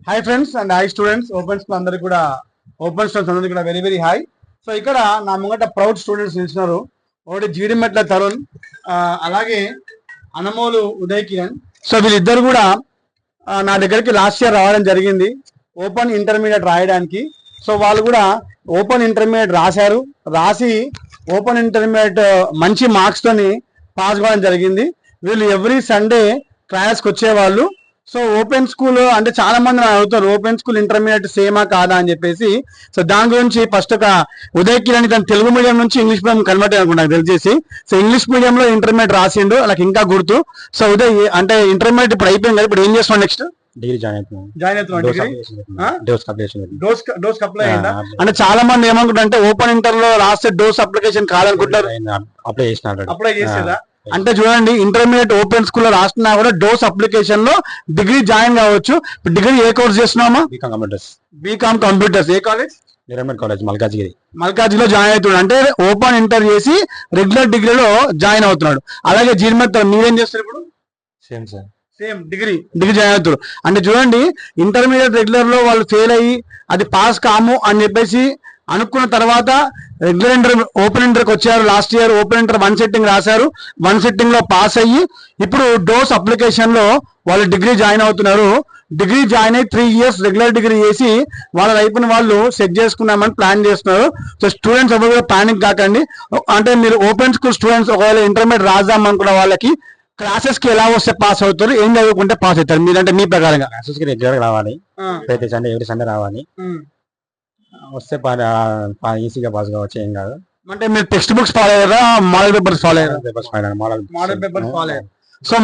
Hi friends and hi students. Open students అందరికీ కూడా very very hi. So ఇక్కడ నా ముంగట ప్రౌడ్ స్టూడెంట్స్ నిలిచినారు. ఒకటి జీడిమెట్ల తరుణ్, అలాగే అనమోలు ఉదయ్ కిరణ్. సో వీళ్ళిద్దరు కూడా నా దగ్గరికి లాస్ట్ ఇయర్ రావడం జరిగింది ఓపెన్ ఇంటర్మీడియట్ రాయడానికి. సో వాళ్ళు కూడా ఓపెన్ ఇంటర్మీడియట్ రాసి ఓపెన్ ఇంటర్మీడియట్ మంచి మార్క్స్ తోని పాస్ కావడం జరిగింది. వీళ్ళు ఎవ్రీ సండే క్లాస్కి వచ్చేవాళ్ళు. సో ఓపెన్ స్కూల్ అంటే చాలా మంది అవుతారు ఓపెన్ స్కూల్ ఇంటర్మీడియట్ సేమా కాదా అని చెప్పేసి. సో దాని గురించి ఫస్ట్ ఒక ఉదయ్ కిరణ్ తన తెలుగు మీడియం నుంచి ఇంగ్లీష్ మీడియం కన్వర్ట్ అనుకుంటా తెలిసేసి. సో ఇంగ్లీష్ మీడియంలో ఇంటర్మీడియట్ రాసిండు, నాకు ఇంకా గుర్తు. సో ఉదయ్ అంటే ఇంటర్మీడియట్ ఇప్పుడు అయిపోయింది కదా, ఇప్పుడు ఏం చేస్తున్నాడు నెక్స్ట్? డిగ్రీ జాయిన్ అవుతున్నాం. డోస్ అప్లై అయిందా? అంటే చాలా మంది ఏమనుకుంటారంటే ఓపెన్ ఇంటర్ లో రాస్తే డోస్ అప్లికేషన్ కావాలనుకుంటారు. అప్లై చేసేదా? అంటే చూడండి, ఇంటర్మీడియట్ ఓపెన్ స్కూల్ లో రాస్తున్నా కూడా డోస్ అప్లికేషన్ లో డిగ్రీ జాయిన్ కావచ్చు. డిగ్రీ ఏ కోర్స్ చేస్తున్నామా? BCom computers. ఏ కాలేజ్? మల్కాజ్గిరిలో జాయిన్ అవుతున్నాడు. అంటే ఓపెన్ ఇంటర్ చేసి రెగ్యులర్ డిగ్రీలో జాయిన్ అవుతున్నాడు. అలాగే జీర్మత్ మీరేం చేస్తారు ఇప్పుడు? సేమ్ డిగ్రీ జాయిన్ అవుతారు. అంటే చూడండి, ఇంటర్మీడియట్ రెగ్యులర్ లో వాళ్ళు ఫెయిల్ అయ్యి అది పాస్ కాము అని చెప్పేసి అనుకున్న తర్వాత రెగ్యులర్ ఇంటర్ ఓపెన్ ఇంటర్కి వచ్చారు. Last year open inter 1 sitting రాశారు. 1 సిట్టింగ్ లో పాస్ అయ్యి ఇప్పుడు డోస్ అప్లికేషన్ లో వాళ్ళు డిగ్రీ జాయిన్ అవుతున్నారు. డిగ్రీ జాయిన్ అయ్యి 3 ఇయర్స్ రెగ్యులర్ డిగ్రీ చేసి వాళ్ళ వైపున వాళ్ళు సెట్ చేసుకున్నామని ప్లాన్ చేస్తున్నారు. సో స్టూడెంట్స్ ఎవరు కూడా ప్యానిక్ కాకండి. అంటే మీరు ఓపెన్ స్కూల్ స్టూడెంట్స్ ఒకవేళ ఇంటర్మీడియట్ రాద్దాం అనుకున్న వాళ్ళకి క్లాసెస్ కి ఎలా వస్తే పాస్ అవుతారు, ఏం చదువుకుంటే పాస్ అవుతారు మీరంటే మీ ప్రకారంగా? క్లాసెస్ కి రెగ్యులర్ గా రావాలి, ప్రతి సండే ఎవ్రీ సండే రావాలి. వస్తే ఈజీగా పాస్ కావచ్చు, ఏం కాదు. అంటే మీరు టెక్స్ట్ బుక్స్ ఫాలో అయ్యారా, మోడల్ పేపర్స్ ఫాలో అయ్యారా? మోడల్ పేపర్స్ ఫాలో అయ్యారు. సో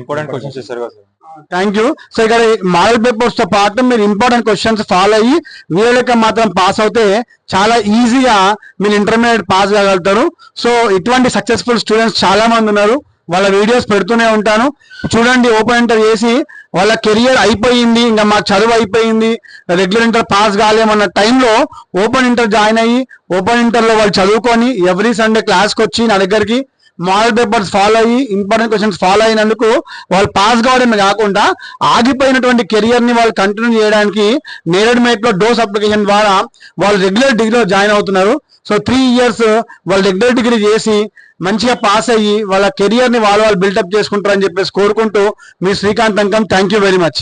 ఇంపార్టెంట్ క్వశ్చన్స్ ఇస్తారు కదా. Thank you. సో ఇక్కడ మోడల్ పేపర్స్ తో పాటు మీరు ఇంపార్టెంట్ క్వశ్చన్స్ ఫాలో అయ్యి వీళ్ళకి మాత్రం పాస్ అవుతే చాలా ఈజీగా మీరు ఇంటర్మీడియట్ పాస్ కాగలుగుతారు. సో ఇటువంటి సక్సెస్ఫుల్ స్టూడెంట్స్ చాలా మంది ఉన్నారు, వాళ్ళ వీడియోస్ పెడుతూనే ఉంటాను. చూడండి, ఓపెన్ ఇంటర్ చేసి వాళ్ళ కెరియర్ అయిపోయింది, ఇంకా మా చదువు అయిపోయింది, రెగ్యులర్ ఇంటర్ పాస్ కాలేమన్న టైంలో ఓపెన్ ఇంటర్ జాయిన్ అయ్యి ఓపెన్ ఇంటర్ లో వాళ్ళు చదువుకొని ఎవ్రీ సండే క్లాస్కి వచ్చి నా దగ్గరికి మోడల్ పేపర్స్ ఫాలో అయ్యి ఇంపార్టెంట్ క్వశ్చన్స్ ఫాలో అయినందుకు వాళ్ళు పాస్ కావడమే కాకుండా ఆగిపోయినటువంటి కెరియర్ ని వాళ్ళు కంటిన్యూ చేయడానికి నేరేడ్మేట్ లో డోస్ అప్లికేషన్ ద్వారా వాళ్ళు రెగ్యులర్ డిగ్రీలో జాయిన్ అవుతున్నారు. సో 3 ఇయర్స్ వాళ్ళు రెగ్యులర్ డిగ్రీ చేసి మంచిగా పాస్ అయ్యి వాళ్ళ కెరియర్ ని వాళ్ళు బిల్డప్ చేసుకుంటారని చెప్పేసి కోరుకుంటూ మీ Srikanth Ankam. Thank you very much.